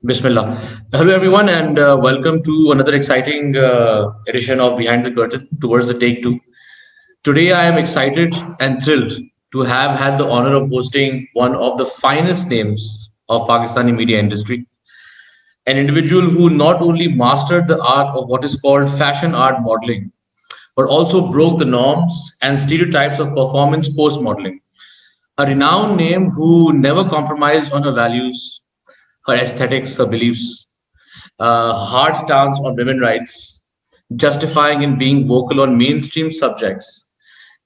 Bismillah. Hello, everyone, and welcome to another exciting edition of Behind the Curtain towards the take two. Today, I am excited and thrilled to have had the honor of hosting one of the finest names of Pakistani media industry, an individual who not only mastered the art of what is called fashion art modeling, but also broke the norms and stereotypes of performance post modeling. A renowned name who never compromised on her values, her aesthetics, her beliefs, hard stance on women's rights, justifying in being vocal on mainstream subjects,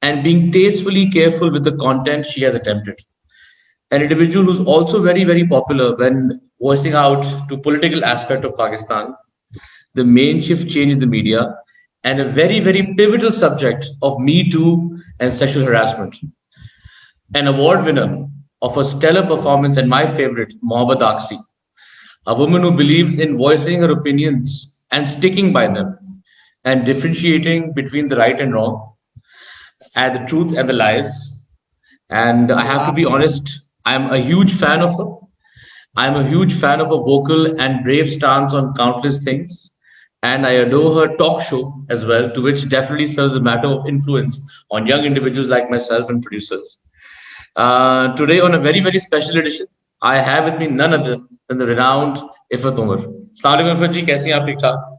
and being tastefully careful with the content she has attempted. An individual who's also very, very popular when voicing out to political aspect of Pakistan, the main shift change in the media, and a very, very pivotal subject of Me Too and sexual harassment. An award winner of a stellar performance and my favorite, Mohabbat Aksi, a woman who believes in voicing her opinions and sticking by them and differentiating between the right and wrong and the truth and the lies. And I have to be honest, I'm a huge fan of her. I'm a huge fan of her vocal and brave stance on countless things. And I adore her talk show as well, to which definitely serves a matter of influence on young individuals like myself and producers. Today, on a very, very special edition, I have with me none other than the renowned Ifat Umar. Assalamu alaikum, Ifat ji, कैसी हैं आप ठीक ठाक?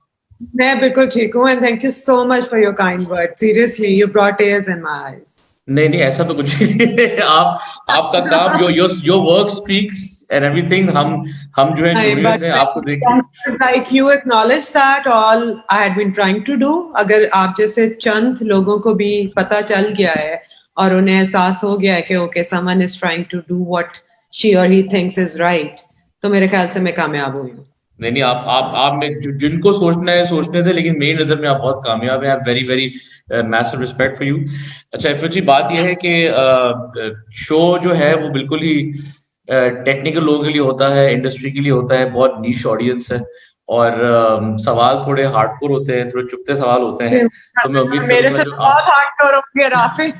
मैं बिल्कुल ठीक हूँ and thank you so much for your kind words. Seriously, you brought tears in my eyes. नहीं नहीं ऐसा तो कुछ नहीं है आपका काम your work speaks and everything हम जो है curious हैं आपको देख के like you acknowledge that all I had been trying to do अगर आप जैसे चंद लोगों को भी पता चल गया है और उन्हें एहसास हो गया है कि okay someone is trying to do what she or he thinks is right तो मेरे ख्याल से मैं कामयाब हुई हूँ नहीं आप में जिनको सोचना है सोचने थे लेकिन मेरी नजर में आप बहुत कामयाब हैं आप very very massive respect for you अच्छा इफ़ जी बात यह है कि शो जो है वो बिल्कुल ही टेक्निकल लोगों के लिए होता है इंडस्ट्री के लिए होता है बहुत नीश ऑडियंस है और सवाल थोड़े हार्डकोर होते हैं थोड़े चुपते सवाल होते हैं तो मैं उम्मीद मेरे से बहुत हार्डकोर होंगे राफी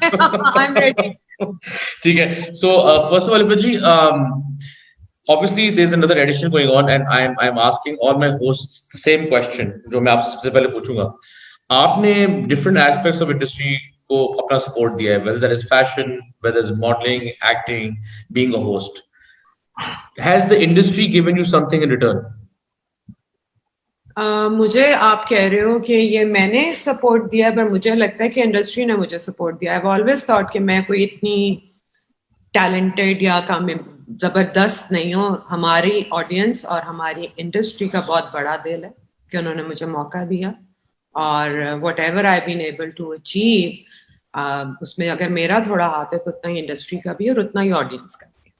ठीक है so first of all if जी obviously there's another edition going on and I'm asking all my hosts the same question जो मैं आपसे सबसे पहले पूछूंगा आपने different aspects of industry को अपना support दिया है whether that is fashion whether it's modeling acting being a host has the industry given you something in return मुझे आप कह रहे हो कि ये मैंने सपोर्ट दिया पर मुझे लगता है कि इंडस्ट्री ने मुझे सपोर्ट दिया I've always thought कि मैं कोई इतनी टैलेंटेड या जबरदस्त नहीं हो हमारी ऑडियंस और हमारी इंडस्ट्री का बहुत बड़ा दिल है कि उन्होंने मुझे मौका दिया और whatever I've been able to achieve उसमें अगर मेरा थोड़ा हाथ है तो उतना ही इंडस्ट्री का भी और उतना ही ऑडियंस का भी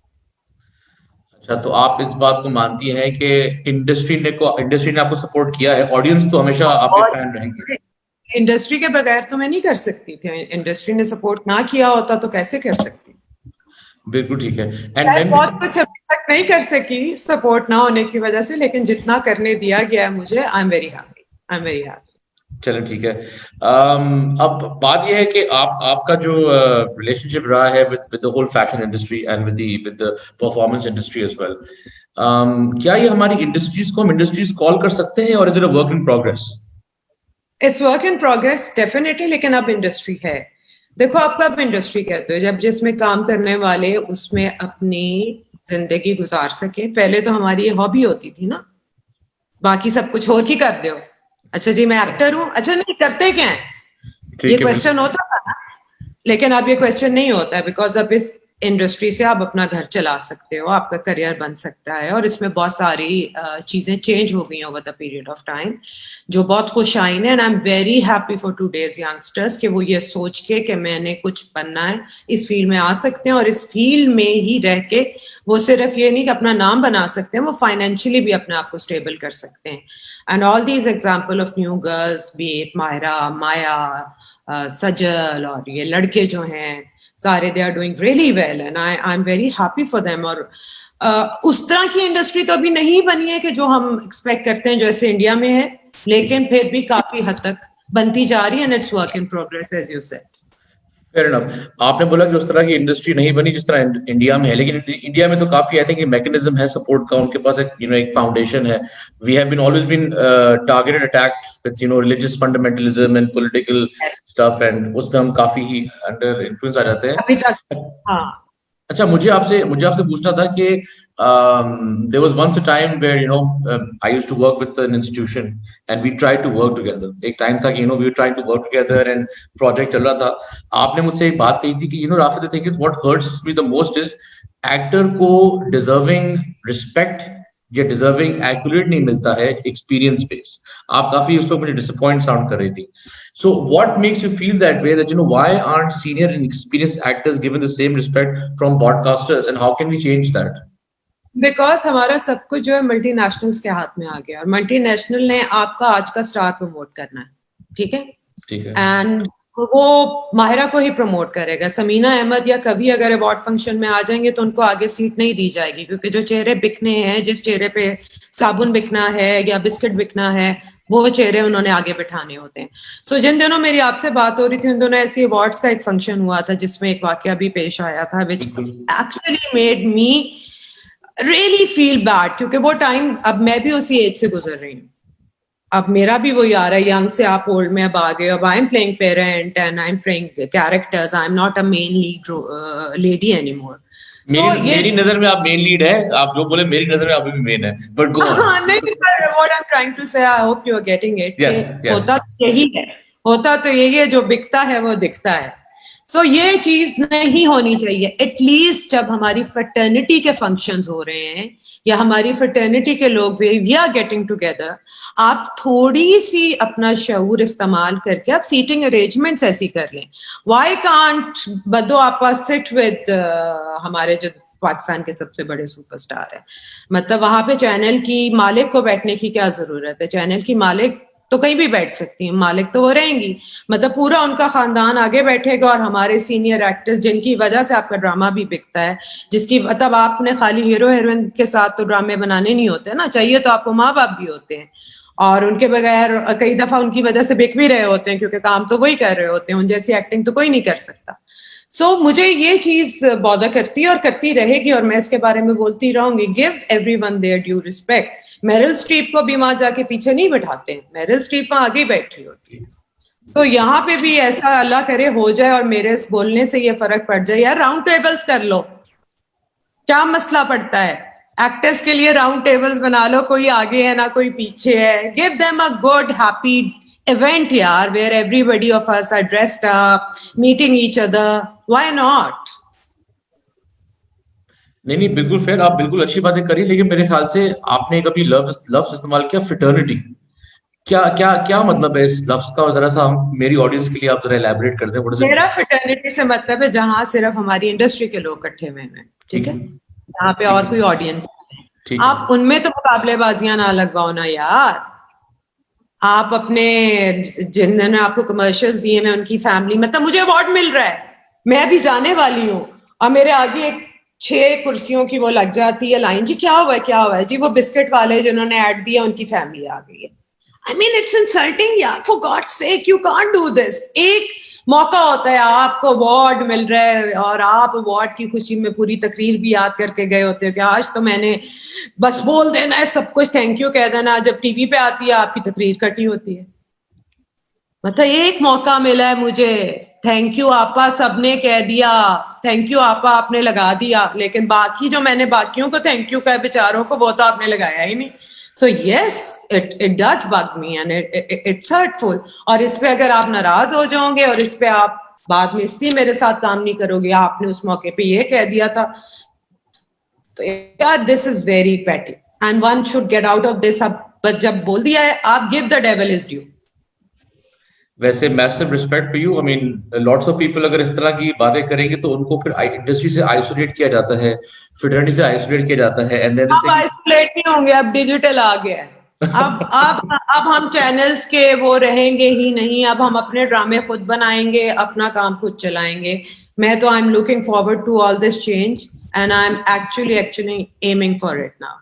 अच्छा तो आप इस बात को मानती हैं कि इंडस्ट्री ने आपको सपोर्ट किया है ऑडियंस तो हमेशा आपके फैन रहेंगे इंडस्ट्री के बगैर तो मैं नहीं कर सकती थी इंडस्ट्री ने सपोर्ट ना किया होता तो कैसे कर सकती बिल्कुल ठीक है एंड बहुत कुछ अभी तक नहीं कर सकी सपोर्ट ना होने की वजह से लेकिन जितना करने दिया गया है मुझे आई एम वेरी हैप्पी चलो ठीक है अब बात यह है कि आपका जो रिलेशनशिप रहा है with the whole fashion industry and with the performance industry as well क्या ये हमारी इंडस्ट्रीज को हम इंडस्ट्रीज कॉल कर सकते हैं और is it a work in progress it's work in progress definitely लेकिन अब इंडस्ट्री है देखो आप कब इंडस्ट्री कहते हो जब जिसमें काम करने वाले उसमें अपनी जिंदगी गुजार सके पहले तो हमारी ये हॉबी होती थी ना बाकी सब कुछ और ही कर दो अच्छा जी मैं एक्टर हूँ अच्छा नहीं करते क्या है ये क्वेश्चन होता था ना लेकिन अब ये क्वेश्चन नहीं होता है बिकॉज अब इस इंडस्ट्री से आप अपना घर चला सकते हो आपका करियर बन सकता है और इसमें बहुत सारी चीजें चेंज हो गई over the period of time जो बहुत खुश आई है and I am very happy for today's youngsters कि वो ये सोच के कि मैंने कुछ बनना है इस फील्ड में आ सकते हैं और इस फील्ड में ही रह के वो सिर्फ ये नहीं कि अपना नाम बना सकते हैं वो फाइनेंशियली भी अपने आप को स्टेबल कर सकते हैं and all these example of new girls be it Myra Maya Sajal और ये लड़के जो हैं सारे they are doing really well and I am very happy for them और उस तरह की इंडस्ट्री तो अभी नहीं बनी है कि जो हम एक्सपेक्ट करते हैं जैसे इंडिया में है लेकिन फिर भी काफी हद तक बनती जा रही है and it's work in progress as you said fair enough. आपने बोला कि उस तरह की इंडस्ट्री नहीं बनी जिस तरह इंडिया में है, लेकिन इंडिया में तो काफी आई थिंक मैकेनिज्म है सपोर्ट का, उनके पास एक एक फाउंडेशन है। We have been always been targeted attacked with religious fundamentalism and political stuff, and उसमें हम काफी ही अंडर इन्फ्लुएंस आ जाते अभी तक। हैं। हाँ। अच्छा, मुझे आपसे पूछना था कि there was once a time where I used to work with an institution and we tried to work together. एक टाइम था कि we were trying to work together and project चल रहा था। आपने मुझसे एक बात कही थी कि Rafi, the thing is what hurts me the most is actor को deserving respect या deserving accurate नहीं मिलता है experience base। आप काफी उस पर मुझे disappoint sound कर रही थी। So what makes you feel that way, that why aren't senior and experienced actors given the same respect from broadcasters, and how can we change that? Because हमारा सब कुछ जो है मल्टीनेशनल्स के हाथ में आ गया, और मल्टीनेशनल ने आपका आज का स्टार प्रमोट करना है, ठीक है, ठीक है, एंड वो माहिरा को ही प्रमोट करेगा। समीना अहमद या कभी अगर अवार्ड फंक्शन में आ जाएंगे तो उनको आगे सीट नहीं दी जाएगी, क्योंकि जो चेहरे बिकने हैं, जिस चेहरे पे साबुन बिकना है या बिस्किट बिकना है, वो चेहरे उन्होंने आगे बिठाने होते हैं। सो जिन दिनों मेरी आपसे बात हो रही थी उन दिनों ऐसी अवार्ड्स का एक फंक्शन हुआ था जिसमें एक वाकया भी पेश आया था, which actually made me really feel bad, क्योंकि वो टाइम, अब मैं भी उसी एज से गुजर रही हूँ, अब मेरा भी वही आ रहा है, यंग से आप ओल्ड में अब आ गए, अब I am playing parent and I am playing characters, I am not a main lead lady anymore. मेरी नजर में आप मेन लीड है, आप जो बोले मेरी नजर में अभी भी मेन है, बट गो ऑन। नहीं, what I am trying to say, I hope you are getting it. होता तो यही है, होता तो यही है, जो बिकता है वो दिखता है। सो ये चीज नहीं होनी चाहिए। एटलीस्ट जब हमारी फ्रेटर्निटी के फंक्शंस हो रहे हैं या हमारी फ्रेटर्निटी के लोग वी आर गेटिंग टुगेदर, आप थोड़ी सी अपना शऊर इस्तेमाल करके आप सीटिंग अरेंजमेंट्स ऐसी कर लें। व्हाई कांट बदो आपा सिट विद हमारे जो पाकिस्तान के सबसे बड़े सुपरस्टार है, मतलब वहां पे चैनल की मालिक को बैठने की क्या जरूरत है? चैनल की मालिक तो कहीं भी बैठ सकती है, मालिक तो वो रहेंगी, मतलब पूरा उनका खानदान आगे बैठेगा, और हमारे सीनियर एक्टर्स जिनकी वजह से आपका ड्रामा भी बिकता है, जिसकी मतलब आपने खाली हीरो हीरोइन के साथ तो ड्रामे बनाने नहीं होते ना, चाहिए तो आपको माँ बाप भी होते हैं, और उनके बगैर कई दफा उनकी वजह से बिक भी रहे होते हैं, क्योंकि काम तो वही कर रहे होते हैं, उन जैसी एक्टिंग तो कोई नहीं कर सकता। सो मुझे ये चीज बॉदर करती है और करती रहेगी, और मैं इसके बारे में बोलती रहूंगी। Give everyone there due respect. Meryl Streep को भी वहां जाके पीछे नहीं बिठाते हैं, मेरिल स्ट्रीप वहां आगे बैठी होती है। तो यहाँ पे भी ऐसा अल्लाह करे हो जाए और मेरे बोलने से ये फर्क पड़ जाए। यार राउंड टेबल्स कर लो, क्या मसला पड़ता है? एक्टर्स के लिए राउंड टेबल्स बना लो, कोई आगे है ना कोई पीछे है। Give them a good happy event yaar, where everybody of us are dressed up, meeting each other. Why not? नहीं, बिल्कुल फेयर, आप बिल्कुल अच्छी बातें करी, लेकिन मेरे ख्याल से आपने कभी लफ्ज इस्तेमाल किया फ्रेटर्निटी। क्या क्या क्या मतलब है इस लफ्ज का? जरा सा हम मेरी ऑडियंस के लिए आप जरा एलैबोरेट कर दें। मेरा फ्रेटर्निटी से मतलब है जहां सिर्फ हमारी इंडस्ट्री के लोग इकट्ठे हुए हैं, ठीक है, जहाँ पे और कोई ऑडियंस नहीं, आप उनमें तो मुकाबलेबाजियां ना लगवाओ ना यार। आप अपने, जिन्होंने आपको कमर्शियल्स दिए हैं उनकी फैमिली, मतलब मुझे अवार्ड मिल रहा है, मैं भी जाने वाली हूँ, और मेरे आगे एक 6 कुर्सियों की वो लग जाती है लाइन, जी क्या हुआ है क्या हुआ है जी, वो बिस्किट वाले जिन्होंने ऐड दिया उनकी फैमिली आ गई है। आई मीन इट्स इंसल्टिंग यार, for God sake you can't do this. एक मौका होता है, आपको अवार्ड मिल रहा है और आप अवार्ड की खुशी में पूरी तकरीर भी याद करके गए होते हो कि आज तो मैंने बस बोल देना है सब कुछ, थैंक यू कह देना। जब टीवी पे आती है आपकी तकरीर कटी होती है। मतलब एक मौका मिला है मुझे, थैंक यू आपा सबने कह दिया, थैंक यू आपा आपने लगा दिया, लेकिन बाकी जो मैंने बाकियों को थैंक यू कहा बेचारों को, वो तो आपने लगाया ही नहीं। So yes, it does bug me and it's hurtful. और इस पे अगर आप नाराज हो जाओगे और इस पे आप बाद में इसलिए मेरे साथ काम नहीं करोगे, आपने उस मौके पे ये कह दिया था, तो यार this is very petty and one should get out of this। अब बस जब बोल दिया है, आप give the devil his due। वैसे massive respect for you. I mean lots of people अगर इस तरह की बातें करेंगे तो उनको फिर इंडस्ट्री से आइसोलेट किया जाता है, फ्रेटर्निटी से आइसोलेट किया जाता है, एंड देन अब आइसोलेट नहीं होंगे, अब डिजिटल आ गया है। अब हम चैनल्स के वो रहेंगे ही नहीं, अब हम अपने ड्रामे खुद बनाएंगे, अपना काम खुद चलाएंगे। मैं तो I am looking forward to all this change and I am actually aiming for it now.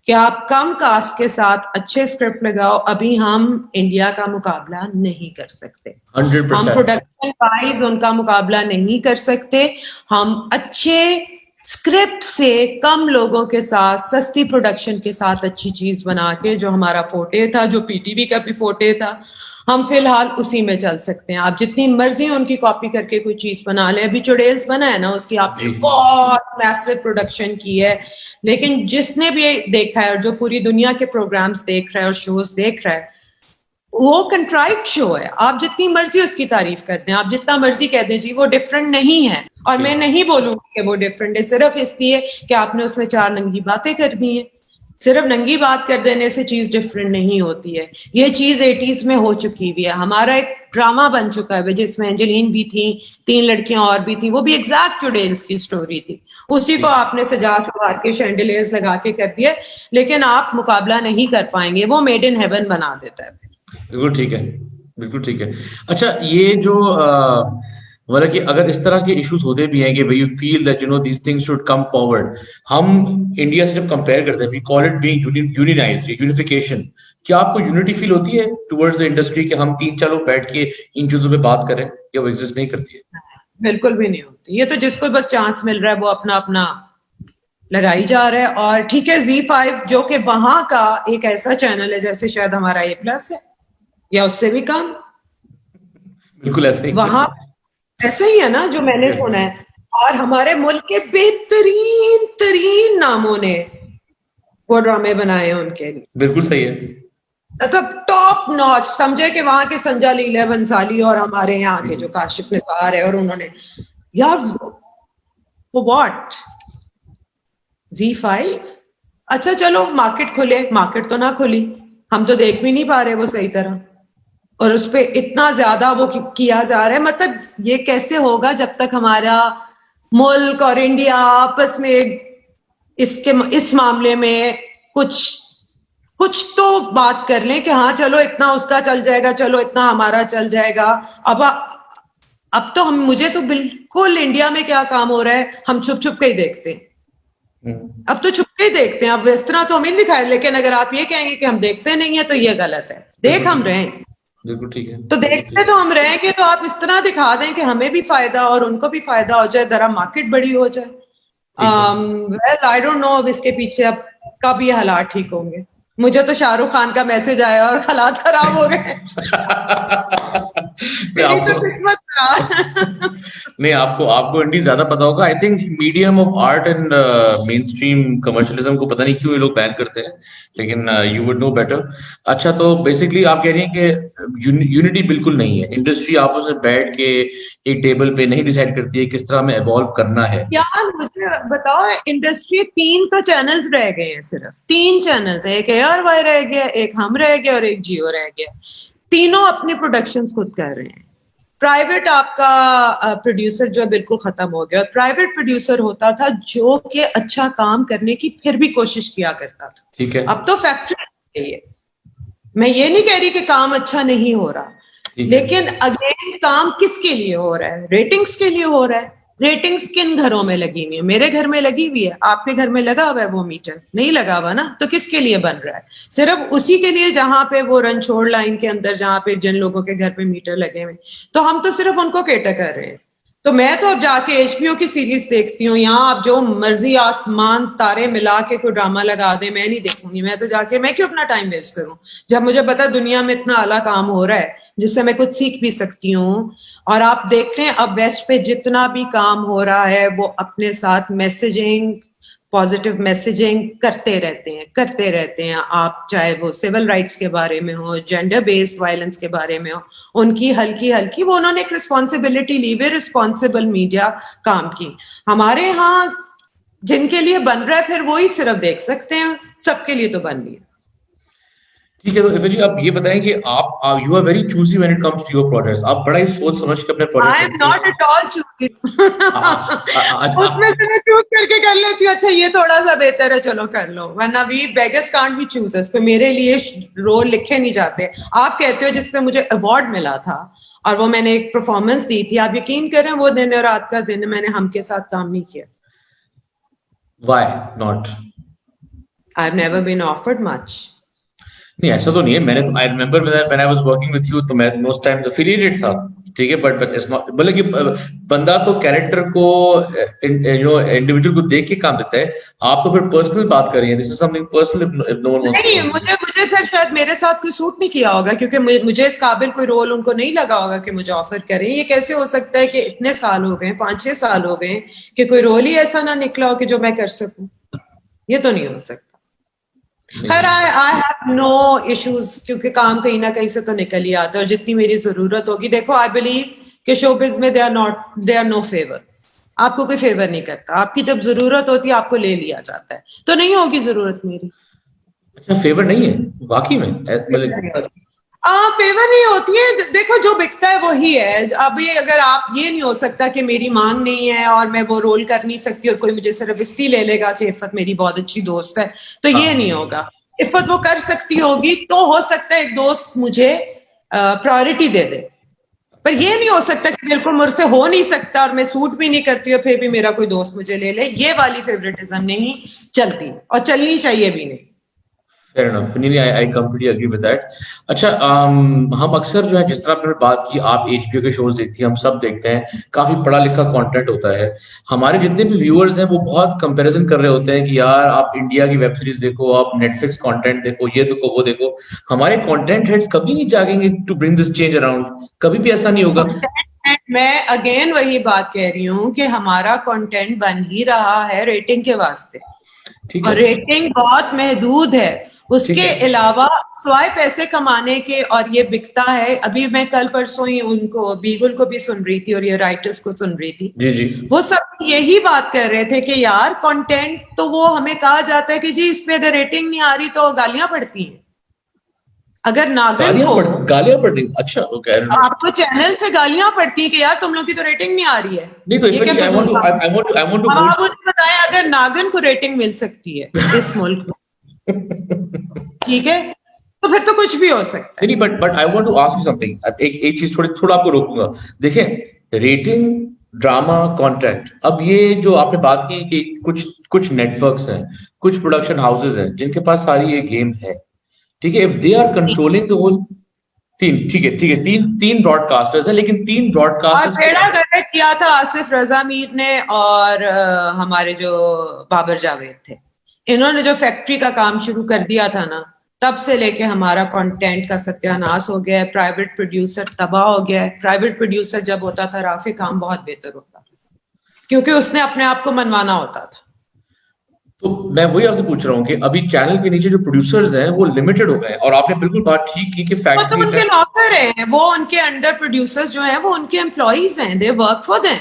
कि आप कम कास्ट के साथ अच्छे स्क्रिप्ट लगाओ, अभी हम इंडिया का मुकाबला नहीं कर सकते। 100%। हम प्रोडक्शन वाइज उनका मुकाबला नहीं कर सकते। हम अच्छे स्क्रिप्ट से कम लोगों के साथ सस्ती प्रोडक्शन के साथ अच्छी चीज बना के, जो हमारा फोटे था, जो पीटीवी का भी फोटे था, हम फिलहाल उसी में चल सकते हैं। आप जितनी मर्जी उनकी कॉपी करके कोई चीज बना लें। अभी चुड़ैल्स बना है ना, उसकी आपने बहुत मैसिव प्रोडक्शन की है, लेकिन जिसने भी देखा है और जो पूरी दुनिया के प्रोग्राम्स देख रहा है और शोज देख रहा है, वो कंट्राइव शो है। आप जितनी मर्जी उसकी तारीफ कर दें, आप जितना मर्जी कह दें जी वो डिफरेंट नहीं है, और मैं नहीं बोलूंगी कि वो डिफरेंट है सिर्फ इसलिए कि आपने उसमें 4 नंगी बातें कर दी हैं। सिर्फ नंगी बात कर देने से चीज डिफरेंट नहीं होती है। ये चीज 80s में हो चुकी हुई है। हमारा एक ड्रामा बन चुका है जिसमें एंजेलिन भी थी, 3 लड़कियां और भी थी, वो भी एग्जैक्ट चुड़ैल्स की स्टोरी थी। उसी को आपने सजा सवार के शैंडलियर्स लगा के कर दिया, लेकिन आप मुकाबला नहीं कर पाएंगे। वो मेड इन हेवन बना देता है। बिल्कुल ठीक है, बिल्कुल ठीक है। अच्छा, ये जो मतलब कि अगर इस तरह के इश्यूज होते भी हैं कि भाई you feel that these things should come forward, हम इंडिया से जब कंपेयर करते हैं, we call it being unionized, unification. क्या आपको यूनिटी फील होती है टुवर्ड्स द इंडस्ट्री कि हम 3-4 लोग बैठ के इन चीजों पे बात करें, या वो एग्जिस्ट नहीं करती है? बिल्कुल भी नहीं होती। ये तो जिसको बस चांस मिल रहा है वो अपना अपना लगाई जा रहा है। और ठीक है, Z5 जो कि वहां का एक ऐसा चैनल है जैसे शायद हमारा A+ है या उससे भी कम, बिल्कुल ऐसे ही वहां ऐसे ही है ना जो मैंने सुना है। और हमारे मुल्क के बेहतरीन तरीन नामों ने वो ड्रामे बनाए हैं उनके लिए। बिल्कुल सही है। मतलब टॉप नॉच समझे कि वहां के संजा लीला बंसाली और हमारे यहाँ के जो काशिफ निसार है, और उन्होंने यार वो व्हाट Z5। अच्छा चलो मार्केट खुले, मार्केट तो ना खुली, हम तो देख भी नहीं पा रहे वो सही तरह, और उस पर इतना ज्यादा वो किया जा रहा है। मतलब ये कैसे होगा जब तक हमारा मुल्क और इंडिया आपस में इस मामले में कुछ तो बात कर लें कि हाँ चलो इतना उसका चल जाएगा, चलो इतना हमारा चल जाएगा। अब तो मुझे तो बिल्कुल इंडिया में क्या काम हो रहा है हम छुप छुप के ही देखते हैं। अब तो छुप के ही देखते हैं। अब इस तरह तो हम ही दिखाए, लेकिन अगर आप ये कहेंगे कि हम देखते नहीं है तो ये गलत है। देख हम रहे हैं, बिल्कुल ठीक है, तो देखते तो हम रहेंगे, तो आप इस तरह दिखा दें कि हमें भी फायदा और उनको भी फायदा हो जाए, जरा मार्केट बड़ी हो जाए। वेल आई डोंट नो अब इसके पीछे अब कब ये हालात ठीक होंगे। मुझे तो शाहरुख खान का मैसेज आया और हालात खराब हो गए। मेरी तो किस्मत खराब। नहीं, आपको इंडी ज्यादा पता होगा। I think medium of art and main stream commercialism को पता नहीं क्यों ये लोग बैन करते हैं, लेकिन यू वुड नो बेटर। अच्छा, तो बेसिकली आप कह रही हैं कि यूनिटी बिल्कुल नहीं है, इंडस्ट्री आपस में बैठ के एक टेबल पे नहीं डिसाइड करती है किस तरह में एवॉल्व करना है। यार मुझे बताओ, इंडस्ट्री 3 तो चैनल्स रह गए हैं, सिर्फ 3 चैनल्स है। एक ARY रह गया, एक हम रह गए और एक जियो रह गया। तीनों अपनी प्रोडक्शंस खुद कर रहे हैं। प्राइवेट आपका प्रोड्यूसर जो बिल्कुल खत्म हो गया। और प्राइवेट प्रोड्यूसर होता था जो कि अच्छा काम करने की फिर भी कोशिश किया करता था। ठीक है, अब तो फैक्ट्री है। मैं ये नहीं कह रही कि काम अच्छा नहीं हो रहा, लेकिन अगेन काम किसके लिए हो रहा है? रेटिंग्स के लिए हो रहा है। रेटिंग्स किन घरों में लगी हुई है? मेरे घर में लगी हुई है, आपके घर में लगा हुआ है वो मीटर? नहीं लगा हुआ ना, तो किसके लिए बन रहा है? सिर्फ उसी के लिए जहां पे वो रणछोड़ लाइन के अंदर जहां पे जिन लोगों के घर पे मीटर लगे हुए, तो हम तो सिर्फ उनको केटर कर रहे हैं। तो मैं तो अब जाके HBO की सीरीज देखती हूँ। यहाँ आप जो मर्जी आसमान तारे मिला के कोई ड्रामा लगा दे, मैं नहीं देखूंगी। मैं तो जाके, मैं क्यों अपना टाइम वेस्ट करूं जब मुझे पता दुनिया में इतना आला काम हो रहा है जिससे मैं कुछ सीख भी सकती हूँ। और आप देख लें अब वेस्ट पे जितना भी काम हो रहा है वो अपने साथ मैसेजिंग, पॉजिटिव मैसेजिंग करते रहते हैं। आप चाहे वो सिविल राइट्स के बारे में हो, जेंडर बेस्ड वायलेंस के बारे में हो, उनकी हल्की वो उन्होंने एक रिस्पॉन्सिबिलिटी ली हुई, रिस्पॉन्सिबल मीडिया काम की। हमारे यहाँ जिनके लिए बन रहा है फिर वही सिर्फ देख सकते हैं, सबके लिए तो बन नहीं है। ठीक है, तो इफ़ा जी आप ये बताएं कि आप you are very choosy when it comes to your projects. आप बड़ा ही सोच समझ के अपने project I am not at all choosy. उसमें से मैं चूज करके कर लेती हूँ, अच्छा ये थोड़ा सा बेहतर है चलो कर लो, वरना we beggars can't be choosers. पे मेरे लिए रोल लिखे नहीं जाते। आप कहते हो जिस पे मुझे अवार्ड मिला था और वो मैंने एक परफॉर्मेंस दी थी, आप यकीन करें वो दिन और रात का दिन मैंने हम के साथ काम नहीं किया। Why not? I've never been offered much. नहीं ऐसा तो नहीं है, मैंने तो I remember when I was working with you तो मैं मोस्ट टाइम एफिलिएटेड था, ठीक है, बट इट्स नॉट, मतलब कि बंदा तो कैरेक्टर को इंडिविजुअल को देख के काम देता है, आप तो फिर पर्सनल बात कर रही हैं, this is something personal if no one wants नहीं, टू। मुझे मुझे फिर शायद मेरे साथ कोई सूट नहीं किया होगा, क्योंकि मुझे इस काबिल कोई रोल उनको नहीं लगा होगा कि मुझे ऑफर करें। ये कैसे हो सकता है कि इतने साल हो गए, 5-6 साल हो गए, कि कोई रोल ही ऐसा ना निकला हो कि जो मैं कर सकूं? ये तो नहीं हो सकता। खैर, आई हैव नो इश्यूज, क्योंकि काम कहीं ना कहीं से तो निकल ही आता है, और जितनी मेरी जरूरत होगी, देखो आई बिलीव कि शोबिज में दे आर नो फेवर्स। आपको कोई फेवर नहीं करता, आपकी जब जरूरत होती है आपको ले लिया जाता है, तो नहीं होगी जरूरत मेरी। अच्छा, फेवर नहीं है वाकई में, मतलब फेवर नहीं होती है, देखो जो बिकता है वही है। अभी अगर आप, ये नहीं हो सकता कि मेरी मांग नहीं है और मैं वो रोल कर नहीं सकती और कोई मुझे सिर्फ इसलिए ले लेगा कि इफ़त मेरी बहुत अच्छी दोस्त है, तो ये नहीं होगा। इफ़त वो कर सकती होगी, तो हो सकता है एक दोस्त मुझे प्रायोरिटी दे दे, पर ये नहीं हो सकता कि बिल्कुल मुझसे हो नहीं सकता और मैं सूट भी नहीं करती और फिर भी मेरा कोई दोस्त मुझे ले ले। ये वाली फेवरेटिज्म नहीं चलती, और चलनी चाहिए भी नहीं। फेयर इनफ, नहीं I completely agree with that. अच्छा, हम अक्सर जो है, जिस तरह आपने बात की, आप एचबीओ के शोज देखती हैं, हम सब देखते हैं, काफी पढ़ा लिखा कंटेंट होता है। हमारे जितने भी व्यूअर्स हैं वो बहुत कंपैरिजन कर रहे होते हैं कि यार आप इंडिया की वेब सीरीज देखो, आप नेटफ्लिक्स कंटेंट देखो, ये देखो वो देखो। हमारे कंटेंट हेड्स कभी नहीं जागेंगे to bring this change around, कभी भी ऐसा नहीं होगा। मैं अगेन वही बात कह रही हूँ कि हमारा कंटेंट बन ही रहा है रेटिंग के वास्ते, ठीक और है, रेटिंग बहुत महदूद है। उसके अलावा स्वाय पैसे कमाने के, और ये बिकता है। अभी मैं कल परसों ही उनको, बीगल को भी सुन रही थी और ये राइटर्स को सुन रही थी, जी जी, वो सब यही बात कर रहे थे कि यार कंटेंट तो, वो हमें कहा जाता है कि जी इस पे अगर रेटिंग नहीं आ रही तो गालियां पड़ती हैं। अगर नागन को गालियां पड़ रही, अच्छा ओके, आपको चैनल से गालियां पड़ती हैं कि यार तुम लोग की तो रेटिंग नहीं आ रही है, नहीं तो ये क्या आई वांट फिजूल टू बात है? आई वांट टू अब होल्ड। आप मुझे बताएं, अगर नागन को रेटिंग मिल सकती है इस मुल्क में, ठीक है, तो फिर तो कुछ भी हो सकता है। नहीं, but I want to ask you something, एक चीज थोड़ा आपको रोकूंगा। देखें, रेटिंग, ड्रामा, कंटेंट, अब ये जो आपने बात की कि कुछ कुछ नेटवर्क्स हैं, कुछ प्रोडक्शन हाउसेज हैं जिनके पास सारी ये गेम है, ठीक है, if they are controlling the whole, ठीक है, तीन ब्रॉडकास्टर्स हैं, लेकिन तीन और ब्रॉडकास्टर्स बेड़ा गर्क किया था आसिफ रजा मीर ने, और हमारे जो बाबर जावेद थे, इन्होंने जो फैक्ट्री का काम शुरू कर दिया था ना, तब से लेके हमारा कंटेंट का सत्यानाश हो गया है। प्राइवेट प्रोड्यूसर तबाह हो गया है। प्राइवेट प्रोड्यूसर जब होता था, राफे काम बहुत बेहतर होता था, क्योंकि उसने अपने आप को मनवाना होता था। तो मैं वही आपसे पूछ रहा हूँ कि अभी चैनल के नीचे जो प्रोड्यूसर्स हैं वो लिमिटेड हो गए हैं, और आपने बिल्कुल बात ठीक की कि वो तो फैक्ट्री उनके नौकर हैं, वो उनके अंडर प्रोड्यूसर्स जो हैं वो उनके एम्प्लॉइज हैं, दे वर्क फॉर देम।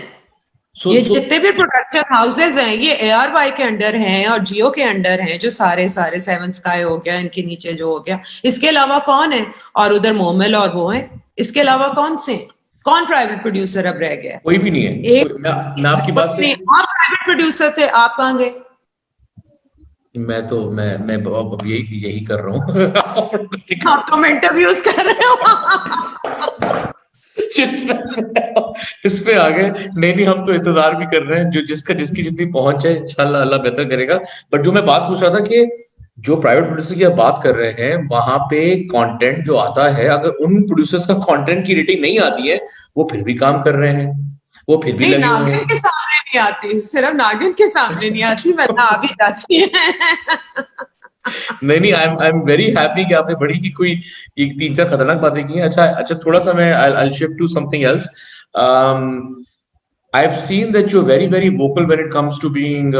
सो ये सो जितने भी प्रोडक्शन हाउसेज हैं, ये ARY के अंडर हैं और जियो के अंडर हैं, जो सारे सेवन स्काई हो गया, इनके नीचे जो हो गया। इसके अलावा कौन है? और उधर मोमिल और वो है, इसके अलावा कौन से, कौन प्राइवेट प्रोड्यूसर अब रह गया? कोई भी नहीं है। एक मैं आपकी बात से, आप प्राइवेट प्रोड्यूसर थे, आप कहाँ गए? मैं अब यही कर रहा हूँ। आप तो इंटरव्यूज कर रहे हो। इस पे आ गए, नहीं हम तो इंतजार भी कर रहे हैं, जो जिसकी जितनी पहुंच है, इंशाल्लाह अल्लाह बेहतर करेगा। बट जो मैं बात पूछ रहा था कि जो प्राइवेट प्रोड्यूसर की आप बात कर रहे हैं, वहां पे कंटेंट जो आता है, अगर उन प्रोड्यूसर्स का कंटेंट की रेटिंग नहीं आती है, वो फिर भी काम कर रहे हैं, वो फिर भी नहीं, लगे हुए नागिन हैं। के सामने नहीं आती, सिर्फ नागिन के सामने नहीं आती, वरना आ भी जाती है। नहीं, आई एम वेरी हैप्पी कि आपने बड़ी ही कोई एक तीन चार खतरनाक बातें की हैं। अच्छा, थोड़ा सा मैं I shift to something else. I've seen that you're very vocal when it comes to being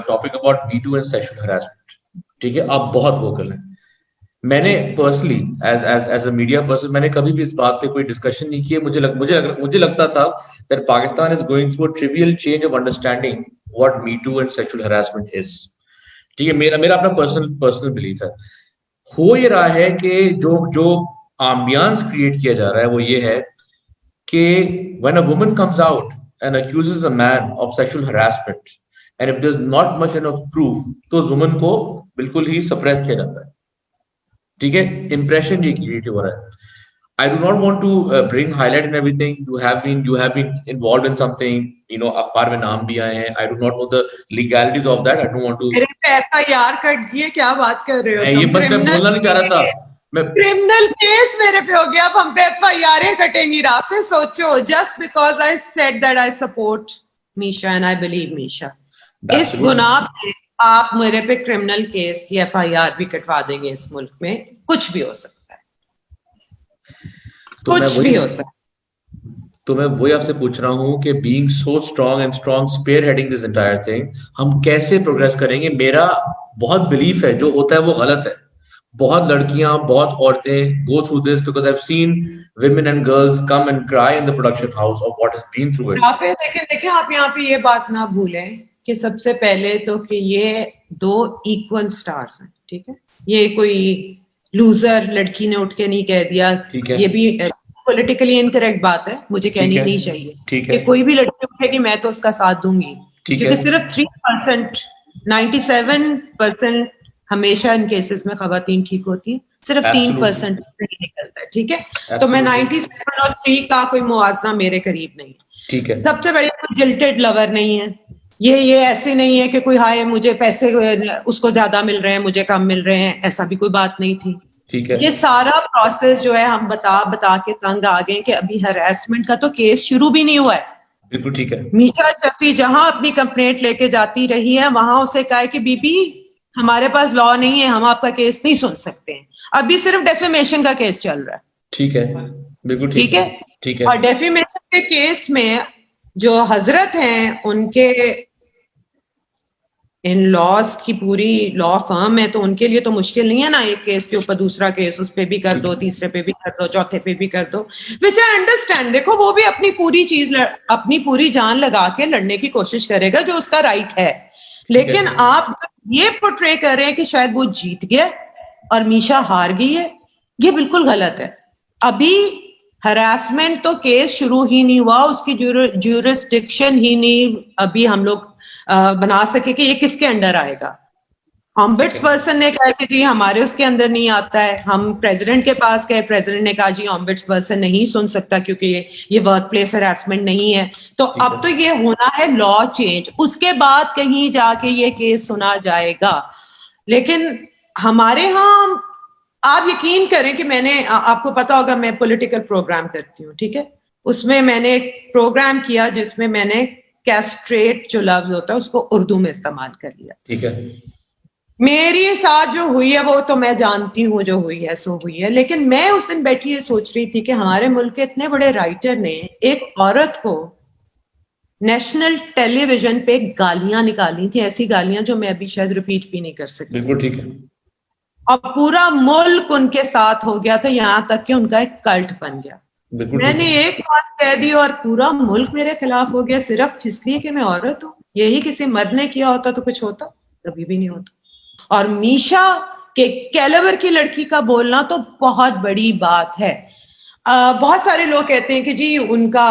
topic about Me Too and sexual harassment. ठीक है, आप बहुत वोकल हैं। मैंने personally as a media person मैंने कभी भी इस बात पे कोई डिस्कशन नहीं की है। मुझे लगता था that Pakistan is going through a trivial change of understanding what Me Too and sexual harassment is. ठीक है, मेरा अपना पर्सनल बिलीफ है। हो ये रहा है कि जो जो आम्बियांस क्रिएट किया जा रहा है वो ये है कि when a woman comes out and accuses a man of sexual harassment, and if there's not much enough proof, तो उस woman को बिल्कुल ही सप्रेस किया जाता है। ठीक है, इंप्रेशन ये क्रिएट हो रहा है। I do not want to bring highlight in everything. You have been involved in something. अखबार में नाम भी आए हैं. I do not know the legalities of that. I don't want to. मेरे पे FIR कट गई है, क्या बात कर रहे हो मैं तुम? ये बस मैं बोलना नहीं चाह रहा था. मैं क्रिमिनल केस मेरे पे हो गया, अब हम पे FIR कटेंगी राफे. सोचो, just because I said that I support Misha and I believe Misha, इस गुनाह पे आप मेरे पे क्रिमिनल केस या FIR भी कटवा देंगे. इस मुल्क में कुछ भी हो सकता है, कुछ भी हो सकता है. तो मैं वही आपसे पूछ रहा हूँ कि being so strong and strong spearheading this entire thing, हम कैसे प्रोग्रेस करेंगे? मेरा बहुत बिलीफ है जो होता है वो गलत है. बहुत लड़कियां, बहुत औरतें go through this because I have seen women and girls come and cry in the production house of what has been through it. देखें आप यहाँ पे ये बात ना भूलें कि सबसे पहले तो कि ये दो इक्वल स्टार्स हैं, ठीक है? ये कोई लूजर लड़की ने उठ के नहीं कह दिया. ये भी पॉलिटिकली इनकरेक्ट बात है, मुझे कहनी नहीं चाहिए कि कोई भी लड़की उठेगी मैं तो उसका साथ दूंगी, क्योंकि सिर्फ 3%, 97% हमेशा इन केसेस में खवातीन ठीक होती है, सिर्फ 3% नहीं निकलता है, ठीक है? तो मैं 97 और 3 का कोई मुआवजा मेरे करीब नहीं, ठीक है? सबसे बड़ी जिल्टेड लवर नहीं है ये ऐसे नहीं है कि कोई हाय मुझे पैसे उसको ज्यादा मिल रहे हैं मुझे कम मिल रहे हैं, ऐसा भी कोई बात नहीं थी, ठीक है? ये सारा प्रोसेस जो है हम बता के तंग आ गए कि अभी हरासमेंट का तो केस शुरू भी नहीं हुआ है. बिल्कुल ठीक है. मीशा शफी जहां अपनी कंप्लेंट लेके जाती रही है वहां उसे कहा कि बीबी हमारे पास लॉ नहीं है, हम आपका केस नहीं सुन सकते हैं. अभी सिर्फ डेफेमेशन का केस चल रहा है, ठीक है? बिल्कुल ठीक है, ठीक है. और डेफेमेशन के केस में जो हजरत हैं उनके इन लॉज की पूरी लॉ फर्म है, तो उनके लिए तो मुश्किल नहीं है ना, एक केस के ऊपर दूसरा केस, उस पे भी कर दो, तीसरे पे भी कर दो, चौथे पे भी कर दो, विच आई अंडरस्टैंड. देखो वो भी अपनी पूरी जान लगा के लड़ने की कोशिश करेगा, जो उसका राइट है. लेकिन आप ये पोर्ट्रे कर रहे हैं कि शायद वो जीत गया और मीशा हार गई है, ये बिल्कुल गलत है. अभी हरासमेंट तो केस शुरू ही नहीं हुआ, उसकी ज्यूरिसडिक्शन ही नहीं अभी हम लोग बना सके कि ये किसके अंडर आएगा. ऑम्बुड्सपर्सन ने कहा कि जी हमारे उसके अंदर नहीं आता है. हम प्रेसिडेंट के पास गए, प्रेसिडेंट ने कहा जी ऑम्बुड्सपर्सन नहीं सुन सकता क्योंकि ये वर्क प्लेस हरासमेंट नहीं है. तो अब तो ये होना है लॉ चेंज, उसके बाद कहीं जाके ये केस सुना जाएगा. लेकिन हमारे यहाँ आप यकीन करें कि मैंने, आपको पता होगा मैं पॉलिटिकल प्रोग्राम करती हूँ, ठीक है? उसमें मैंने एक प्रोग्राम किया जिसमें मैंने कैस्ट्रेट जो लफ्ज होता है उसको उर्दू में इस्तेमाल कर लिया, ठीक है? मेरी साथ जो हुई है वो तो मैं जानती हूँ, जो हुई है सो हुई है. लेकिन मैं उस दिन बैठी ये सोच रही थी कि हमारे मुल्क के इतने बड़े राइटर ने एक औरत को नेशनल टेलीविजन पे गालियां निकाली थी, ऐसी गालियां जो मैं अभी शायद रिपीट भी नहीं कर सकती. बिल्कुल ठीक है. और पूरा मुल्क उनके साथ हो गया था, यहां तक कि उनका एक कल्ट बन गया. मैंने एक बात कह दी और पूरा मुल्क मेरे खिलाफ हो गया, सिर्फ इसलिए कि मैं औरत हूँ. यही किसी मर्द ने किया होता तो कुछ होता? कभी भी नहीं होता. और मीशा के कैलिबर की लड़की का बोलना तो बहुत बड़ी बात है. बहुत सारे लोग कहते हैं कि जी उनका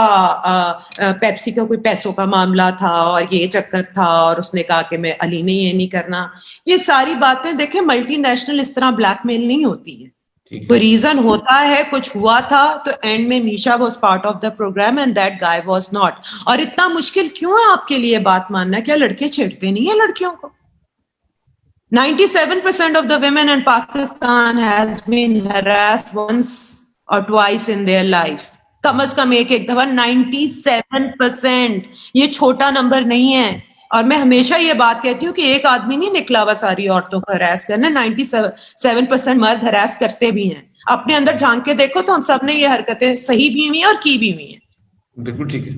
पेप्सी का कोई पैसों का मामला था और ये चक्कर था और उसने कहा कि मैं अली ने ये नहीं करना. ये सारी बातें देखें, मल्टीनेशनल इस तरह ब्लैकमेल नहीं होती है. कोई रीजन होता है, कुछ हुआ था, तो एंड में Meesha was part of the program and that guy was not. और इतना मुश्किल क्यों है आपके लिए बात मानना? क्या लड़के चिढ़ते नहीं है लड़कियों को? 97% of the women in Pakistan has been harassed once or twice in their lives. कम से कम एक दफा. 97%, ये छोटा नंबर नहीं है. और मैं हमेशा ये बात कहती हूँ कि एक आदमी नहीं निकला हुआ सारी औरतों को हरास करना. 97% मर्द हरास करते भी हैं. अपने अंदर झांक के देखो तो हम सब ने ये हरकतें सही भी हुई हैं और की भी हुई हैं. बिल्कुल ठीक है.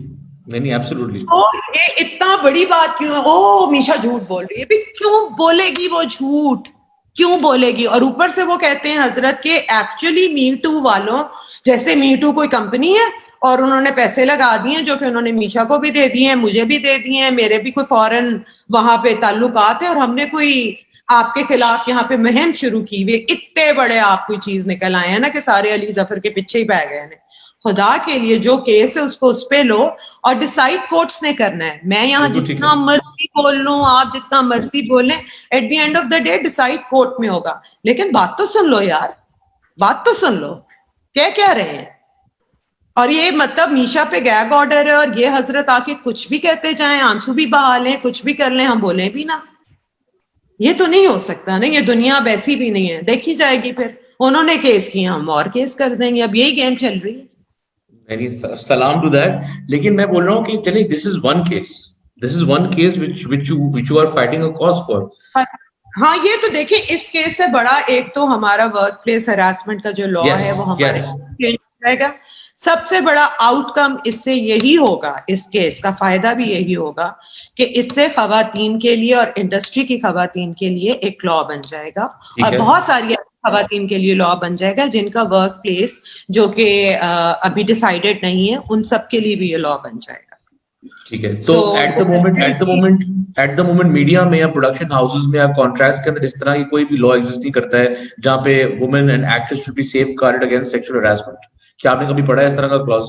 नहीं एब्सोल्युटली. तो ये इतना बड़ी बात क्यों है? ओ मीशा झूठ बोल रही है. भी क्यों बोलेगी वो झूठ? क्यों बोलेगी? और ऊपर से वो कहते हैं हजरत के एक्चुअली मी टू वालों, जैसे मी टू कोई कंपनी है और उन्होंने पैसे लगा दिए जो कि उन्होंने मीशा को भी दे दिए हैं, मुझे भी दे दिए हैं, मेरे भी कोई फॉरेन वहां पे ताल्लुकात है और हमने कोई आपके खिलाफ यहाँ पे मुहिम शुरू की हुई. इतने बड़े आप कोई चीज निकल आए हैं ना कि सारे अली जफर के पीछे ही पै गए हैं. खुदा के लिए जो केस है उसको उस पे लो और डिसाइड कोर्ट्स ने करना है. मैं यहाँ जितना मर्जी बोल लूं, आप जितना मर्जी बोलें, at the end of the day decide court में होगा. लेकिन बात तो सुन लो यार, बात तो सुन लो. क्या रहे हैं। और ये मतलब मीशा पे गैग ऑर्डर है और ये हजरत आके कुछ भी कहते जाएं, आंसू भी बहा लें, कुछ भी कर लें, हम बोले भी ना। ये तो नहीं हो सकता ना, ये दुनिया अब ऐसी भी नहीं है, देखी जाएगी फिर। उन्होंने केस किया, हम और केस कर देंगे, अब यही गेम चल रही है। वेरी सलाम टू दैट, लेकिन मैं बोल रहा हूँ कि चलिए this is one case which you are fighting a cause for. हाँ, ये तो देखिए, इस केस से बड़ा एक तो हमारा वर्क प्लेस हरासमेंट का जो लॉ है वो हमारे चेंज हो जाएगा। सबसे बड़ा आउटकम इससे यही होगा, इस केस का फायदा भी यही होगा कि इससे खवातीन के लिए और इंडस्ट्री की खवातीन के लिए एक लॉ बन जाएगा, और बहुत सारी खवातीन के लिए लॉ बन जाएगा जिनका वर्क प्लेस जो कि अभी डिसाइडेड नहीं है, उन सब के लिए भी ये लॉ बन जाएगा। ठीक है, तो एट द मोमेंट मीडिया में या प्रोडक्शन हाउसेस में या कॉन्ट्रैक्ट्स के अंदर इस तरह की कोई भी लॉ एग्जिस्ट नहीं करता है जहां पे women and actors should be safeguarded against sexual harassment. क्या आपने कभी पढ़ा है इस तरह का क्लॉज?